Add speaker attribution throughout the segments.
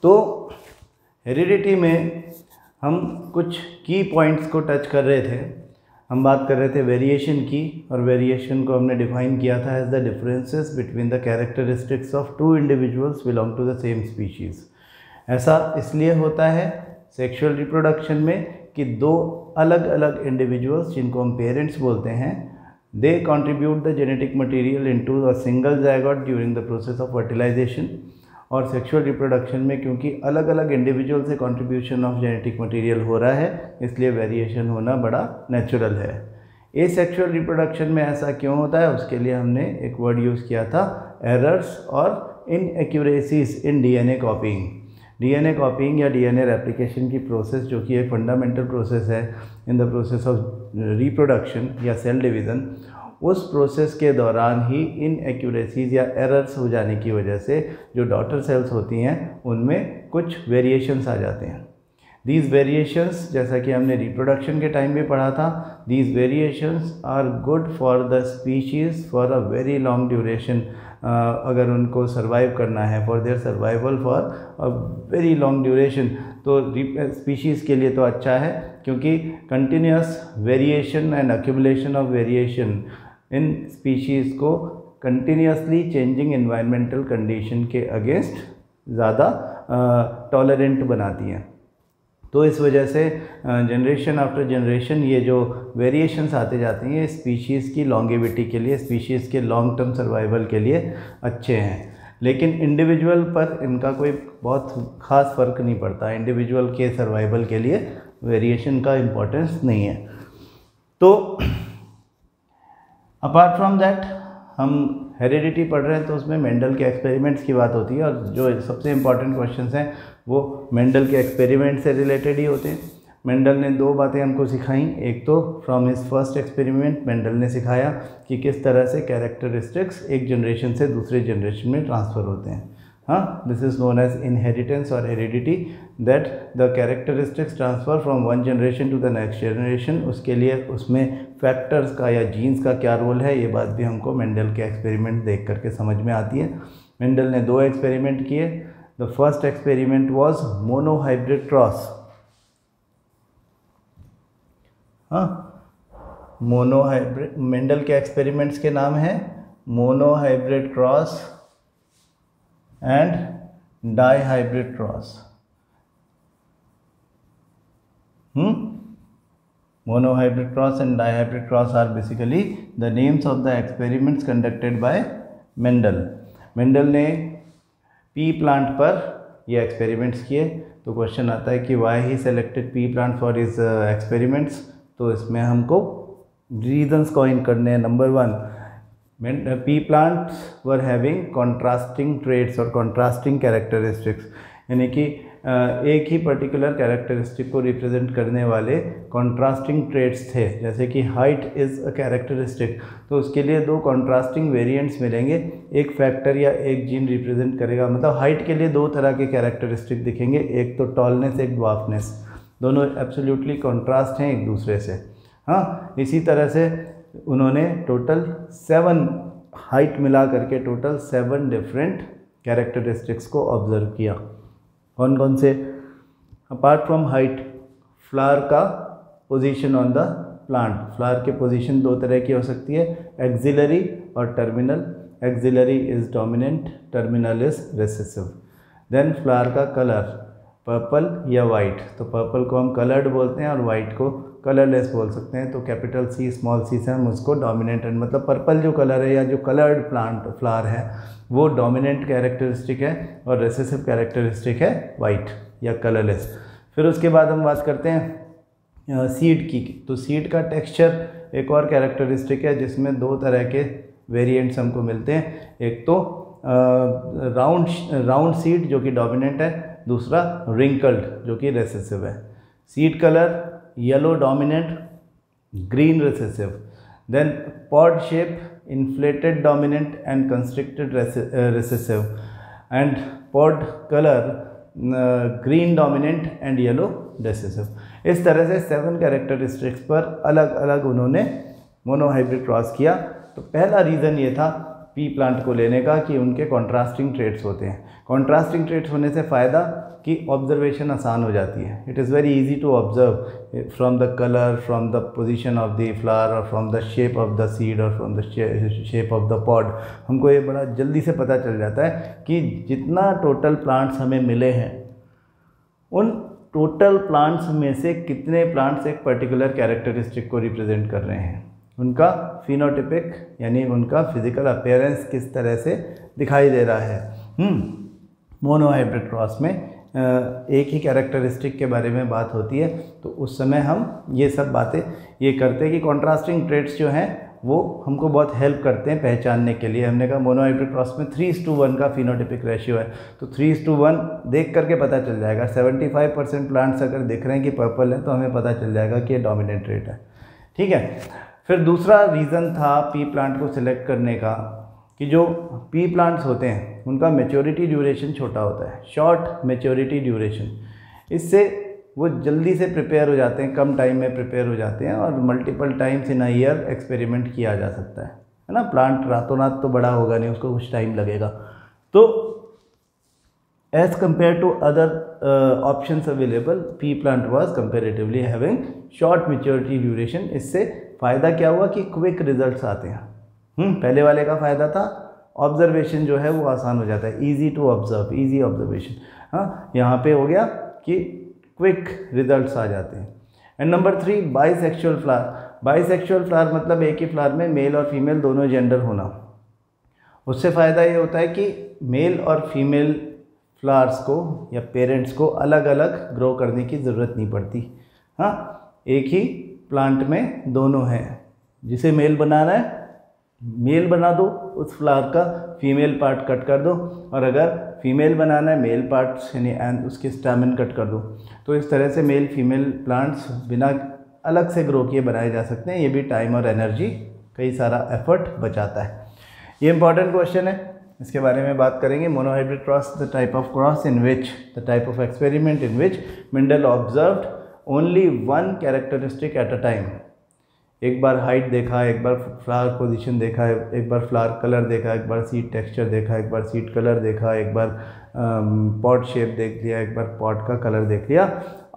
Speaker 1: तो हेरिडिटी में हम कुछ की पॉइंट्स को टच कर रहे थे। हम बात कर रहे थे वेरिएशन की, और वेरिएशन को हमने डिफाइन किया था as the differences between the characteristics of two individuals belong to the same species. ऐसा इसलिए होता है सेक्सुअल रिप्रोडक्शन में कि दो अलग अलग इंडिविजुअल्स, जिनको हम पेरेंट्स बोलते हैं, they contribute the genetic material into a single zygote during the process of fertilisation. और सेक्सुअल रिप्रोडक्शन में क्योंकि अलग अलग इंडिविजुअल से कंट्रीब्यूशन ऑफ जेनेटिक मटेरियल हो रहा है, इसलिए वेरिएशन होना बड़ा नेचुरल है। एसेक्सुअल रिप्रोडक्शन में ऐसा क्यों होता है, उसके लिए हमने एक वर्ड यूज़ किया था, एरर्स और inaccuracies in DNA copying. DNA copying या डीएनए रेप्लिकेशन की प्रोसेस, जो कि एक फंडामेंटल प्रोसेस है in the process of reproduction या सेल डिवीज़न, उस प्रोसेस के दौरान ही इनएक्यूरेसीज या एरर्स हो जाने की वजह से जो डॉटर सेल्स होती हैं उनमें कुछ वेरिएशंस आ जाते हैं। दीज वेरिएशंस, जैसा कि हमने रिप्रोडक्शन के टाइम में पढ़ा था, these variations are good for the species for a very long duration. अगर उनको सर्वाइव करना है, for their survival for a very long duration, तो स्पीशीज़ के लिए तो अच्छा है, क्योंकि continuous variation and accumulation of variation in species को कंटिन्यूसली चेंजिंग एनवायरमेंटल कंडीशन के अगेंस्ट ज़्यादा टॉलरेंट बनाती हैं। तो इस वजह से जनरेशन आफ्टर जनरेशन ये जो वेरिएशंस आते जाते हैं, ये स्पीशीज़ की लॉन्गेविटी के लिए, स्पीशीज़ के लॉन्ग टर्म सर्वाइवल के लिए अच्छे हैं। लेकिन इंडिविजुअल पर इनका कोई बहुत ख़ास फ़र्क नहीं पड़ता। इंडिविजुअल के सर्वाइवल के लिए वेरिएशन का इम्पोर्टेंस नहीं है। तो अपार्ट फ्रॉम दैट, हम हेरिडिटी पढ़ रहे हैं तो उसमें मेंडल के एक्सपेरिमेंट्स की बात होती है, और जो सबसे इम्पॉर्टेंट क्वेश्चंस हैं वो मेंडल के एक्सपेरिमेंट से रिलेटेड ही होते हैं। मेंडल ने दो बातें हमको सिखाई। एक तो from his first experiment Mendel ने सिखाया कि किस तरह से कैरेक्टरिस्टिक्स एक जनरेशन से दूसरे जनरेशन में ट्रांसफ़र होते हैं। हाँ, this is known as inheritance और heredity, that the characteristics transfer from one generation to the next generation. उसके लिए उसमें फैक्टर्स का या जीन्स का क्या रोल है, ये बात भी हमको मेंडल के एक्सपेरिमेंट देख करके समझ में आती है। मेंडल ने दो एक्सपेरिमेंट किए। The first experiment was monohybrid cross. हाँ, मोनोहाइब्रिड, मेंडल के एक्सपेरिमेंट्स के नाम हैं monohybrid cross and dihybrid cross. Monohybrid cross and dihybrid cross are basically the names of the experiments conducted by Mendel. Mendel ने pea plant पर ये experiments किए। तो क्वेश्चन आता है कि why he selected pea plant for his experiments। तो इसमें हमको reasons coin करने हैं। Number 1, pea plants were having contrasting traits और contrasting characteristics, यानी कि एक ही पर्टिकुलर कैरेक्टरिस्टिक को रिप्रेजेंट करने वाले कॉन्ट्रास्टिंग ट्रेट्स थे। जैसे कि हाइट इज़ अ कैरेक्टरिस्टिक, तो उसके लिए दो कॉन्ट्रास्टिंग वेरिएंट्स मिलेंगे। एक फैक्टर या एक जीन रिप्रेजेंट करेगा, मतलब हाइट के लिए दो तरह के कैरेक्टरिस्टिक दिखेंगे, एक तो टॉलनेस, एक ड्वार्फनेस। दोनों एब्सोल्युटली कॉन्ट्रास्ट हैं एक दूसरे से। हाँ, इसी तरह से उन्होंने टोटल 7 हाइट मिला करके टोटल 7 डिफरेंट कैरेक्टरिस्टिक्स को ऑब्जर्व किया। कौन कौन से? अपार्ट फ्रॉम हाइट, फ्लावर का position on the plant. Flower की पोजीशन दो तरह की हो सकती है, एक्सिलरी और terminal. Axillary is dominant, terminal is recessive. Then flower का कलर, पर्पल या वाइट। तो पर्पल को हम कलर्ड बोलते हैं और वाइट को कलरलेस बोल सकते हैं। तो कैपिटल सी स्मॉल सी से हम उसको डोमिनेंट, मतलब पर्पल जो कलर है या जो कलर्ड प्लांट फ्लावर है वो डोमिनेंट कैरेक्टरिस्टिक है, और रिसेसिव कैरेक्टरिस्टिक है वाइट या कलरलेस। फिर उसके बाद हम बात करते हैं सीड की। तो सीड का टेक्सचर एक और कैरेक्टरिस्टिक है जिसमें दो तरह के वेरिएंट्स हमको मिलते हैं। एक तो राउंड सीड जो कि डोमिनेंट है, दूसरा रिंकल्ड जो कि रिसेसिव है। Seed colour yellow dominant, green recessive. Then pod shape inflated dominant and constricted recessive, and pod color green dominant and yellow recessive। इस तरह से 7 कैरेक्टरिस्टिक्स पर अलग अलग उन्होंने मोनोहाइब्रिड क्रॉस किया। तो पहला रीज़न ये था पी प्लांट को लेने का कि उनके कॉन्ट्रास्टिंग ट्रेट्स होते हैं। कॉन्ट्रास्टिंग ट्रेट्स होने से फ़ायदा कि ऑब्जर्वेशन आसान हो जाती है। It is very easy to observe from the colour, from the position of the flower और from the shape of the seed और from the shape of the pod. हमको ये बड़ा जल्दी से पता चल जाता है कि जितना टोटल प्लांट्स हमें मिले हैं उन टोटल प्लांट्स में से कितने प्लांट्स एक पर्टिकुलर कैरेक्टरिस्टिक को रिप्रेजेंट कर रहे हैं, उनका फिनोटिपिक यानी उनका फिजिकल अपीयरेंस किस तरह से दिखाई दे रहा है। मोनोहाइब्रिड क्रॉस में एक ही कैरेक्टरिस्टिक के बारे में बात होती है, तो उस समय हम ये सब बातें ये करते हैं कि कॉन्ट्रास्टिंग ट्रेट्स जो हैं वो हमको बहुत हेल्प करते हैं पहचानने के लिए। हमने कहा मोनोहाइब्रिड क्रॉस में 3:1 का फिनोटिपिक रेशियो है, तो 3:1 देख करके पता चल जाएगा। 75% प्लांट्स अगर दिख रहे हैं कि पर्पल है तो हमें पता चल जाएगा कि ये डोमिनेंट ट्रेट है। ठीक है, फिर दूसरा रीज़न था पी प्लांट को सिलेक्ट करने का कि जो पी प्लांट्स होते हैं उनका मैच्योरिटी ड्यूरेशन छोटा होता है, शॉर्ट मैच्योरिटी ड्यूरेशन। इससे वो जल्दी से प्रिपेयर हो जाते हैं, कम टाइम में प्रिपेयर हो जाते हैं और multiple times in a year experiment किया जा सकता है ना। प्लांट रातों रात तो बड़ा होगा नहीं, उसको कुछ टाइम लगेगा। तो as compare to other options available, pea plant was comparatively having short maturity duration. इससे फ़ायदा क्या हुआ कि क्विक रिजल्ट्स आते हैं। पहले वाले का फ़ायदा था ऑब्जर्वेशन जो है वो आसान हो जाता है, easy to observe, easy observation. हाँ, यहाँ पे हो गया कि क्विक रिजल्ट्स आ जाते हैं। And number 3, bisexual flower. Bisexual flower मतलब एक ही फ्लावर में मेल और फीमेल दोनों जेंडर होना। उससे फ़ायदा ये होता है कि मेल और फीमेल फ्लावर्स को या पेरेंट्स को अलग अलग ग्रो करने की ज़रूरत नहीं पड़ती। हाँ, एक ही प्लांट में दोनों हैं। जिसे मेल बनाना है मेल बना दो, उस फ्लावर का फीमेल पार्ट कट कर दो, और अगर फीमेल बनाना है मेल पार्ट्स यानी उसके स्टैमेन कट कर दो। तो इस तरह से मेल फीमेल प्लांट्स बिना अलग से ग्रो किए बनाए जा सकते हैं। ये भी टाइम और एनर्जी, कई सारा एफर्ट बचाता है। ये इंपॉर्टेंट क्वेश्चन है, इसके बारे में बात करेंगे। Monohybrid cross the type of cross in which the type of experiment in which Mendel observed only one characteristic at a time. एक बार हाइट देखा, एक बार फ्लावर पोजीशन देखा, एक बार फ्लावर कलर देखा, एक बार सीड टेक्सचर देखा, एक बार सीड कलर देखा, एक बार पॉट शेप देख लिया, एक बार पॉट का कलर देख लिया।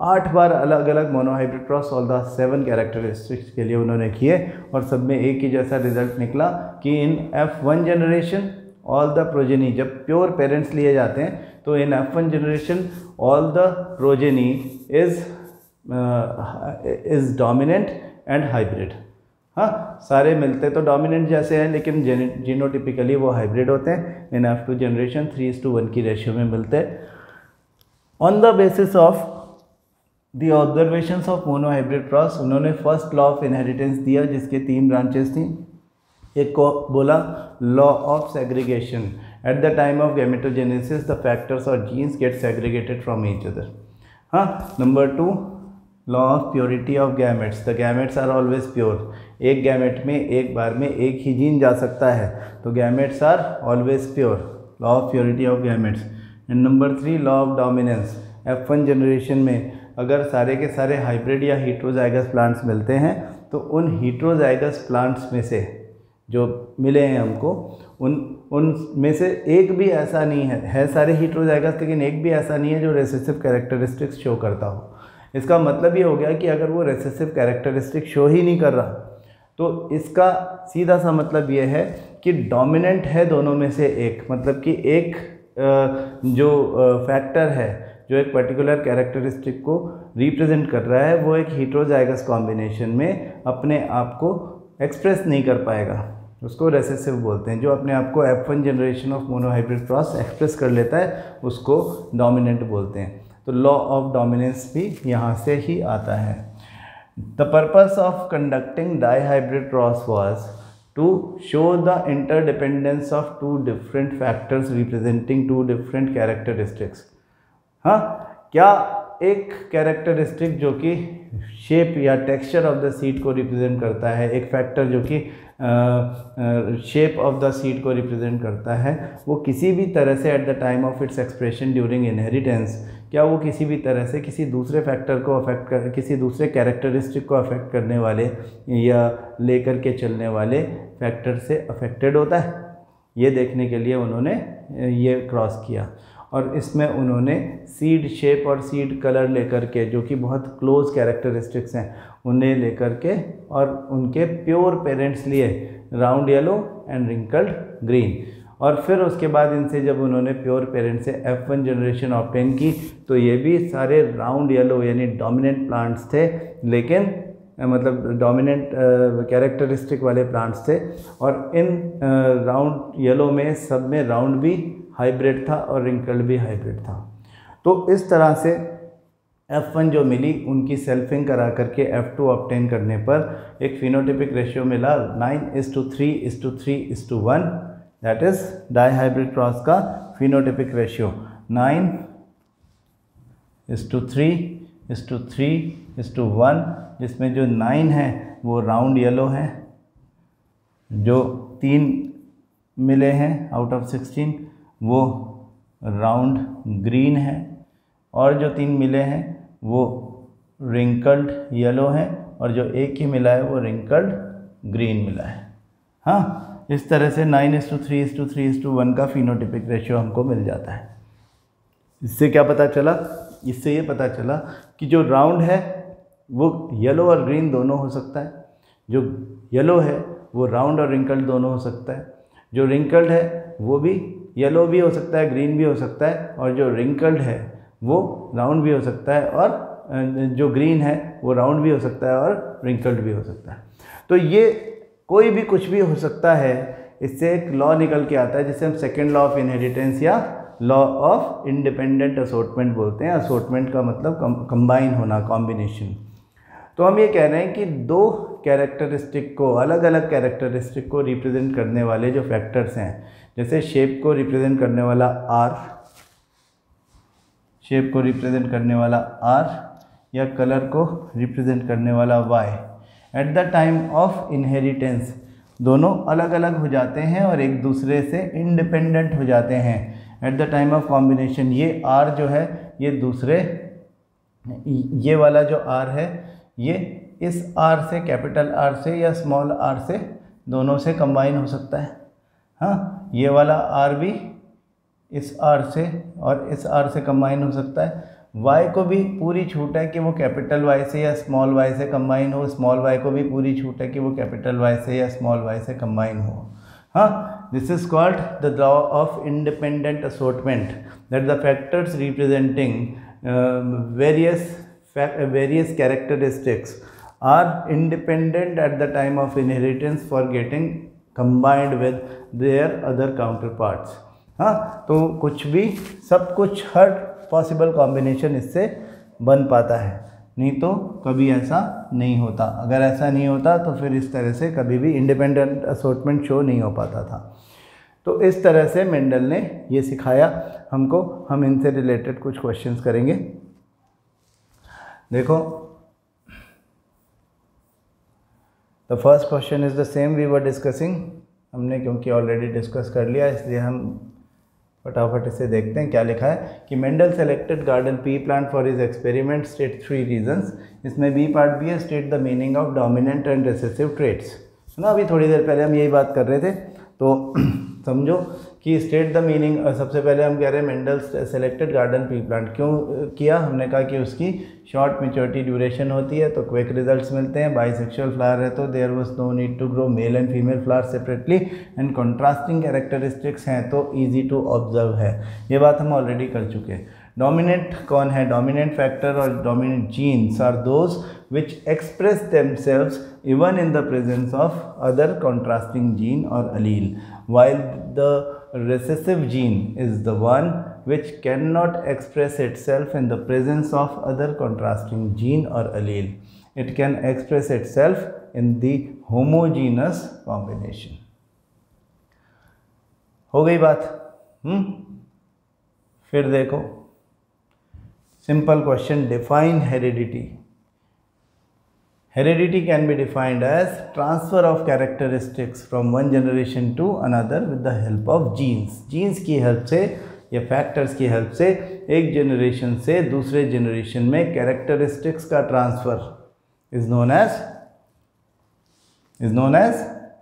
Speaker 1: 8 बार अलग अलग monohybrid cross all the 7 characteristics के लिए उन्होंने किए, और सब में एक ही जैसा रिजल्ट निकला कि इन F1 generation all the progeny, जब प्योर पेरेंट्स लिए जाते हैं तो इन F1 generation all the progeny is dominant and hybrid. हाँ, सारे मिलते तो डोमिनेंट जैसे हैं, लेकिन जीनोटिपिकली वो हाइब्रिड होते हैं। इन F2 जनरेशन 3:1 की रेशियो में मिलते हैं। On the basis of the observations of monohybrid cross, उन्होंने फर्स्ट लॉ ऑफ इनहेरिटेंस दिया जिसके 3 ब्रांचेस थी। एक को बोला law of segregation, at the time of gametogenesis the factors और genes get segregated from each other. हाँ, number 2 law of purity of gametes, the gametes are always pure. एक gamete में एक बार में एक ही जीन जा सकता है, तो gametes are always pure, law of purity of gametes. And number 3 law of dominance, F1 generation में अगर सारे के सारे हाइब्रिड या हीट्रोजाइगस प्लांट्स मिलते हैं तो उन हीट्रोजाइगस प्लांट्स में से जो मिले हैं हमको, उन में से एक भी ऐसा नहीं है सारे हीट्रोजाइगस, लेकिन एक भी ऐसा नहीं है जो रेसेसिव कैरेक्टरिस्टिक्स शो करता हो। इसका मतलब ये हो गया कि अगर वो रेसेसिव कैरेक्टरिस्टिक शो ही नहीं कर रहा, तो इसका सीधा सा मतलब ये है कि डोमिनेंट है दोनों में से एक। मतलब कि एक जो फैक्टर है जो एक पर्टिकुलर कैरेक्टरिस्टिक को रिप्रेजेंट कर रहा है, वो एक हीट्रोजाइगस कॉम्बिनेशन में अपने आप को एक्सप्रेस नहीं कर पाएगा, उसको रेसेसिव बोलते हैं। जो अपने आप को F1 generation of monohybrid cross express कर लेता है उसको डोमिनेंट बोलते हैं। तो लॉ ऑफ डोमिनेंस भी यहाँ से ही आता है। The purpose of conducting dihybrid cross was to show the interdependence of 2 different factors representing 2 different characteristics. हाँ, क्या एक कैरेक्टरिस्टिक जो कि शेप या टेक्सचर ऑफ द सीड को रिप्रेजेंट करता है, एक फैक्टर जो कि शेप ऑफ द सीड को रिप्रेजेंट करता है, वो किसी भी तरह से at the time of its expression during inheritance, क्या वो किसी भी तरह से किसी दूसरे फैक्टर को अफेक्ट कर, किसी दूसरे कैरेक्टरिस्टिक को अफेक्ट करने वाले या लेकर के चलने वाले फैक्टर से अफेक्टेड होता है? ये देखने के लिए उन्होंने ये क्रॉस किया। और इसमें उन्होंने सीड शेप और सीड कलर लेकर के, जो कि बहुत क्लोज कैरेक्टरिस्टिक्स हैं, उन्हें लेकर के और उनके प्योर पेरेंट्स लिए round yellow and wrinkled green. और फिर उसके बाद इनसे जब उन्होंने प्योर पेरेंट्स से F1 जनरेशन ऑब्टेन की तो ये भी सारे राउंड येलो यानी डोमिनेंट प्लांट्स थे, लेकिन मतलब डोमिनेंट कैरेक्टरिस्टिक वाले प्लांट्स थे। और इन राउंड येलो में सब में राउंड भी हाइब्रिड था और रिंकल्ड भी हाइब्रिड था। तो इस तरह से F1 जो मिली उनकी सेल्फिंग करा करके F2 ऑब्टेन करने पर एक फिनोटिपिक रेशियो मिला 9:3:3:1, दैट इज डाईहाइब्रिड क्रॉस का फिनोटिपिक रेशियो 9:3:3:1, जिसमें जो 9 है वो राउंड येलो है, जो 3 मिले हैं आउट ऑफ 16 वो राउंड ग्रीन है, और जो 3 मिले हैं वो रिंकल्ड येलो है, और जो एक ही मिला है वो रिंकल्ड ग्रीन मिला है। हाँ, इस तरह से 9:3:3:1 का फिनोटिपिक रेशियो हमको मिल जाता है। इससे क्या पता चला? इससे ये पता चला कि जो राउंड है वो येलो और ग्रीन दोनों हो सकता है, जो येलो है वो राउंड और रिंकल्ड दोनों हो सकता है, जो रिंकल्ड है वो भी येलो भी हो सकता है, ग्रीन भी हो सकता है, और जो रिंकल्ड है वो राउंड भी हो सकता है, और जो ग्रीन है वो राउंड भी हो सकता है और रिंकल्ड भी हो सकता है। तो ये कोई भी कुछ भी हो सकता है। इससे एक लॉ निकल के आता है जिसे हम सेकेंड लॉ ऑफ इनहेरिटेंस या लॉ ऑफ इंडिपेंडेंट असॉर्टमेंट बोलते हैं। असॉर्टमेंट का मतलब कंबाइन होना, कॉम्बिनेशन। तो हम ये कह रहे हैं कि दो कैरेक्टरिस्टिक को, अलग अलग कैरेक्टरिस्टिक को रिप्रेजेंट करने वाले जो फैक्टर्स हैं, जैसे शेप को रिप्रेजेंट करने वाला R, शेप को रिप्रेजेंट करने वाला R, या कलर को रिप्रेजेंट करने वाला Y, eight the time of inheritance दोनों अलग अलग हो जाते हैं और एक दूसरे से इंडिपेंडेंट हो जाते हैं। Eight the time of combination ये R जो है ये दूसरे, ये वाला जो R है ये इस R से, कैपिटल R से या स्मॉल r से, दोनों से कंबाइन हो सकता है। हाँ, ये वाला R भी इस R से और इस R से कंबाइन हो सकता है। Y को भी पूरी छूट है कि वो कैपिटल Y से या स्मॉल y से कंबाइन हो, स्मॉल y को भी पूरी छूट है कि वो कैपिटल Y से या स्मॉल y से कंबाइन हो। हाँ, this is called the law of independent assortment, that the factors representing various characteristics are independent at the time of inheritance for getting combined with their other counterparts। हाँ, तो कुछ भी, सब कुछ, हर possible combination इससे बन पाता है, नहीं तो कभी ऐसा नहीं होता। अगर ऐसा नहीं होता तो फिर इस तरह से कभी भी इंडिपेंडेंट असॉर्टमेंट शो नहीं हो पाता था। तो इस तरह से मेंडल ने ये सिखाया हमको। हम इनसे रिलेटेड कुछ क्वेश्चंस करेंगे। देखो, the first question is the same we were discussing. हमने क्योंकि ऑलरेडी डिस्कस कर लिया इसलिए हम फटाफट इसे देखते हैं क्या लिखा है कि Mendel selected garden pea plant for his experiment, state 3 reasons. इसमें बी पार्ट भी है, state the meaning of dominant and recessive traits. ना अभी थोड़ी देर पहले हम यही बात कर रहे थे, तो समझो कि स्टेट द मीनिंग। सबसे पहले हम कह रहे हैं Mendel selected garden pea plant क्यों किया। हमने कहा कि उसकी शॉर्ट मैच्योरिटी ड्यूरेशन होती है तो क्विक रिजल्ट्स मिलते हैं। बाइसेक्सुअल फ्लावर है तो there was no need to grow male and female flower separately, and contrasting characteristics हैं तो ईजी टू ऑब्जर्व है। ये बात हम ऑलरेडी कर चुके हैं। डोमिनेंट कौन है? डोमिनेंट फैक्टर और dominant genes are those which express themselves even in the presence of other contrasting gene or allele, while the recessive gene is the one which cannot express itself in the presence of other contrasting gene or allele. It can express itself in the homogeneous combination. हो गई बात? फिर देखो, simple question, define heredity. Heredity can be defined as transfer of characteristics from one generation to another with the help of genes. Genes की help से या factors की help से एक जनरेशन से दूसरे जनरेशन में कैरेक्टरिस्टिक्स का transfer is known as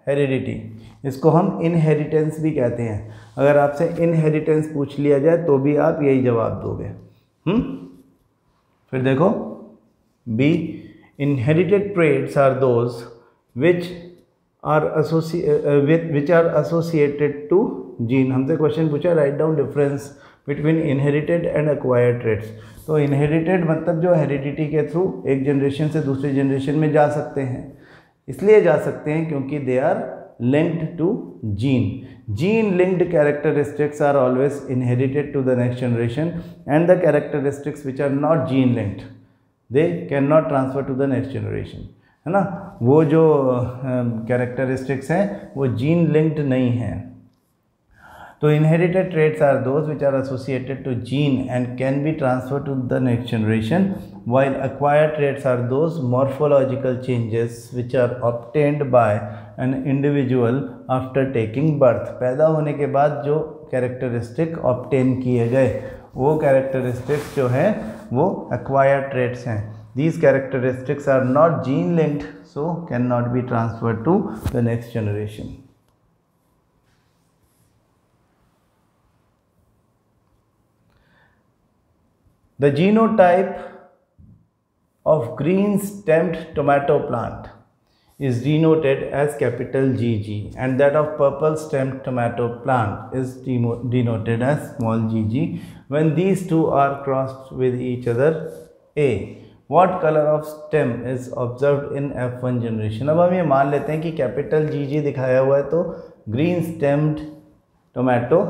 Speaker 1: heredity. इसको हम इनहेरिटेंस भी कहते हैं। अगर आपसे इनहेरिटेंस पूछ लिया जाए तो भी आप यही जवाब दोगे। फिर देखो B, inherited traits are those which are associated to gene. हमसे क्वेश्चन पूछा, right down difference between inherited and acquired traits. तो इनहेरिटेड मतलब जो हेरिडिटी के थ्रू एक जनरेशन से दूसरी जनरेशन में जा सकते हैं, इसलिए जा सकते हैं क्योंकि they are linked to gene. Gene linked characteristics are always inherited to the next generation, and the characteristics which are not gene linked they cannot transfer to the next generation, है ना। वो जो characteristics हैं वो gene linked नहीं हैं। तो inherited traits are those which are associated to gene and can be transferred to the next generation, while acquired traits are those morphological changes which are obtained by an individual after taking birth। पैदा होने के बाद जो characteristic obtain किए गए वो characteristics जो है वो acquired traits हैं। These characteristics are not gene linked, so cannot be transferred to the next generation। The genotype of green stemmed tomato plant is denoted as capital GG, and that of purple stemmed tomato plant is denoted as small gg when these two are crossed with each other। A, what color of stem is observed in F1 generation। अब हम ये मान लेते हैं कि capital GG दिखाया हुआ है तो ग्रीन स्टेम्ड टोमेटो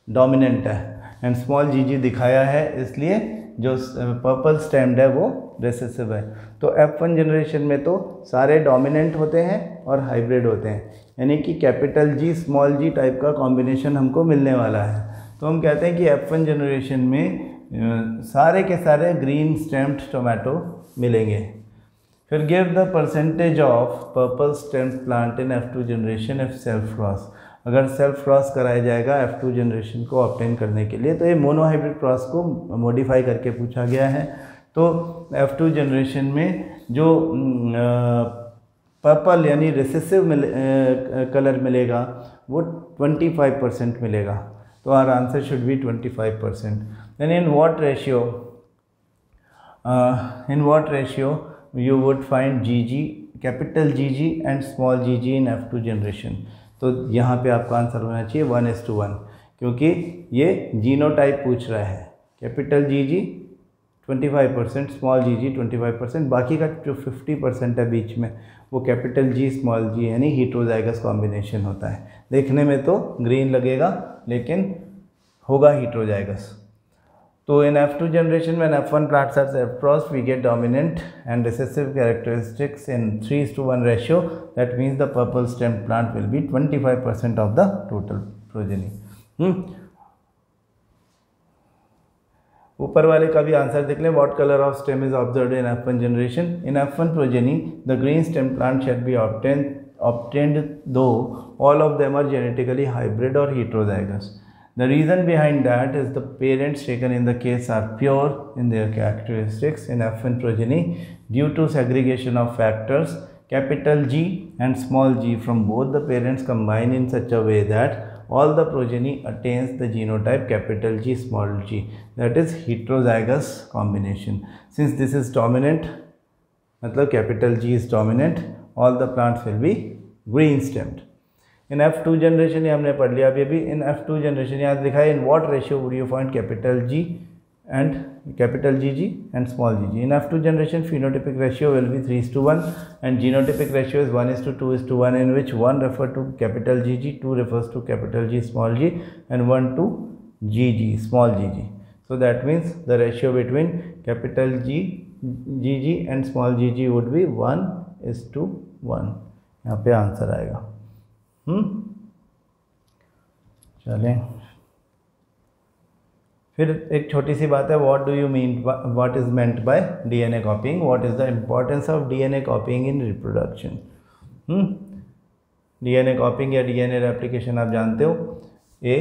Speaker 1: डोमिनेंट है, एंड स्मॉल GG दिखाया है इसलिए जो पर्पल स्टेम्ड है वो रिसेसिव है। तो F1 जनरेशन में तो सारे डोमिनेंट होते हैं और हाइब्रिड होते हैं, यानी कि capital G small g type का कॉम्बिनेशन हमको मिलने वाला है। तो हम कहते हैं कि F1 जनरेशन में सारे के सारे ग्रीन स्टेम्ड टोमेटो मिलेंगे। फिर give the percentage of purple stemmed plant in F2 generation if self cross. अगर सेल्फ क्रॉस कराया जाएगा F2 जनरेशन को ऑब्टेन करने के लिए, तो ये मोनोहाइब्रिड क्रॉस को मॉडिफाई करके पूछा गया है। तो F2 जनरेशन में जो पर्पल यानी रिसेसिव कलर मिलेगा वो 25% मिलेगा। तो our answer should be 25%। Then in what ratio you would find GG, capital GG and small GG in F2 generation. तो यहाँ पे आपका आंसर होना चाहिए 1:1, क्योंकि ये जीनोटाइप पूछ रहा है। कैपिटल GG 25%, स्मॉल GG 25%, बाकी का जो 50% है बीच में वो कैपिटल G स्मॉल g यानी हीट्रोजाइगस कॉम्बिनेशन होता है। देखने में तो ग्रीन लगेगा लेकिन होगा हीट्रोजाइगस। तो इन F2 generation when F1 plants are self-crossed we get dominant and recessive characteristics in 3:1 ratio. That means the purple stem plant will be 25% of the total progeny। ऊपर वाले का भी आंसर देख लें। What color of stem is observed in F1 generation? In F1 progeny the green stem plant shall be obtained though all of them are genetically hybrid or heterozygous। The reason behind that is the parents taken in the case are pure in their characteristics in F1 progeny due to segregation of factors capital G and small g from both the parents combine in such a way that all the progeny attains the genotype capital G small g, that is heterozygous combination। Since this is dominant, मतलब capital G is dominant, all the plants will be green stemmed। In F2 generation ये हमने पढ़ लिया अभी। इन F2 generation यहाँ लिखा है इन what ratio would you find capital G and capital GG and small gg। In F2 generation phenotypic ratio will be 3:1 and genotypic ratio is 1:2:1 in which 1 refer to capital GG, 2 refers to capital G small g and 1 to GG small gg। So that means the ratio between capital GG and small gg would be 1:1। यहाँ पे answer आएगा। चलें, फिर एक छोटी सी बात है, what do you mean, what is meant by DNA copying, what is the importance of DNA copying in reproduction. DNA copying या डीएनए रेप्लिकेशन आप जानते हो। A,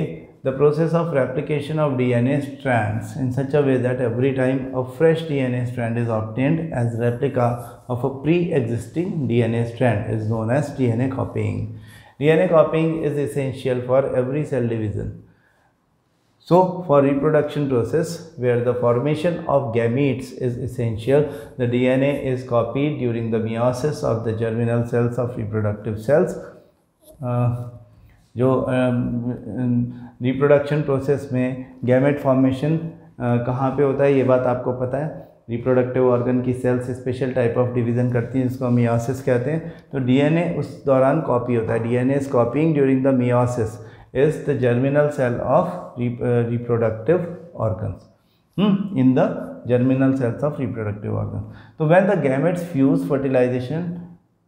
Speaker 1: the process of replication of DNA strands in such a way that every time a fresh DNA strand is obtained as replica of a pre existing DNA strand is known as DNA copying. DNA copying is essential for every cell division. So, for reproduction process where the formation of gametes is essential, the DNA is copied during the meiosis of the germinal cells of reproductive cells. जो reproduction process में gamete formation कहाँ पे होता है ये बात आपको पता है। रिप्रोडक्टिव ऑर्गन की cells special type of division करती हैं जिसको हम मियोसिस कहते हैं। तो डीएनए उस दौरान कॉपी होता है। DNA is copying during the meiosis is the germinal cell of reproductive organs in the germinal cells of reproductive organs. So when the gametes fuse, fertilization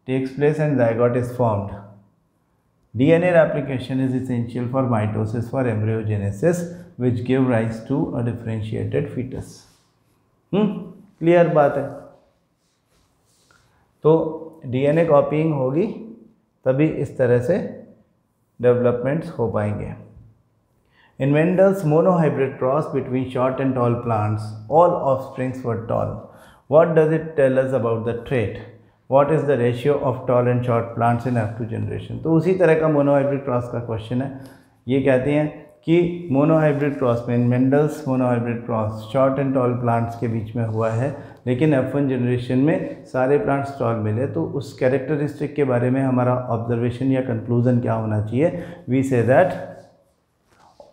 Speaker 1: takes place and zygote is formed. DNA replication is essential for mitosis for embryogenesis, which give rise to a differentiated fetus. Clear बात है। तो DNA कॉपिंग होगी तभी इस तरह से developments हो पाएंगे। In Mendel's monohybrid cross between short and tall plants, all offsprings were tall. What does it tell us about the trait? What is the ratio of tall and short plants in F2 generation? तो उसी तरह का monohybrid cross का question है। ये कहते हैं कि मोनोहाइब्रिड क्रॉस में Mendel's monohybrid cross short and tall plants के बीच में हुआ है, लेकिन F1 जनरेशन में सारे प्लांट्स टॉल मिले। तो उस कैरेक्टरिस्टिक के बारे में हमारा ऑब्जर्वेशन या कंक्लूजन क्या होना चाहिए? We say that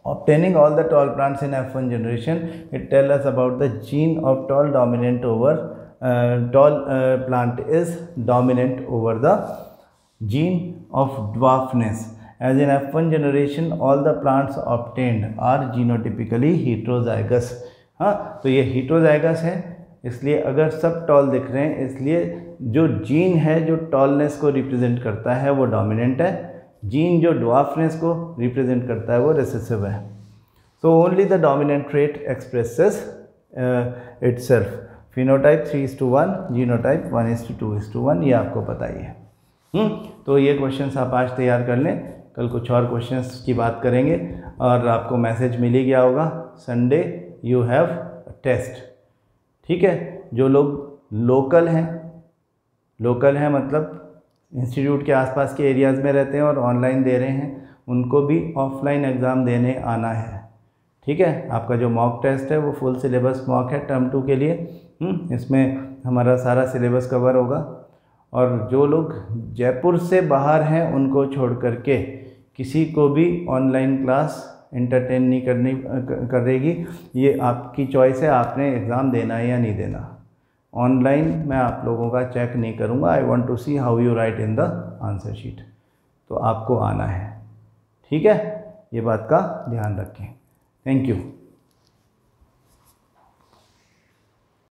Speaker 1: obtaining all the tall plants in F1 generation, it tells us about the gene of tall dominant over plant is dominant over the gene of dwarfness. As in F1 generation, all the plants obtained are genotypically heterozygous. हाँ, तो ये heterozygous है, इसलिए अगर सब toll दिख रहे हैं, इसलिए जो जीन है जो टॉलनेस को रिप्रेजेंट करता है वो डोमिनेंट है, जीन जो ड्वार्फनेस को रिप्रेजेंट करता है वो रिसेसिव है। So only the dominant trait expresses itself. Phenotype 3:1, genotype 1:2:1, ये आपको पता ही है। तो ये क्वेश्चंस आप आज तैयार कर लें, कल कुछ और क्वेश्चंस की बात करेंगे। और आपको मैसेज मिल ही गया होगा, संडे यू हैव टेस्ट। ठीक है, जो लोग लोकल हैं मतलब इंस्टीट्यूट के आसपास के एरियाज़ में रहते हैं और ऑनलाइन दे रहे हैं, उनको भी ऑफलाइन एग्ज़ाम देने आना है। ठीक है, आपका जो मॉक टेस्ट है वो फुल सिलेबस मॉक है टर्म 2 के लिए। इसमें हमारा सारा सिलेबस कवर होगा। और जो लोग जयपुर से बाहर हैं उनको छोड़ करके किसी को भी ऑनलाइन क्लास एंटरटेन नहीं करेगी। ये आपकी चॉइस है, आपने एग्ज़ाम देना है या नहीं देना। ऑनलाइन मैं आप लोगों का चेक नहीं करूँगा। I want to see how you write in the answer sheet. तो आपको आना है, ठीक है, ये बात का ध्यान रखें। Thank you.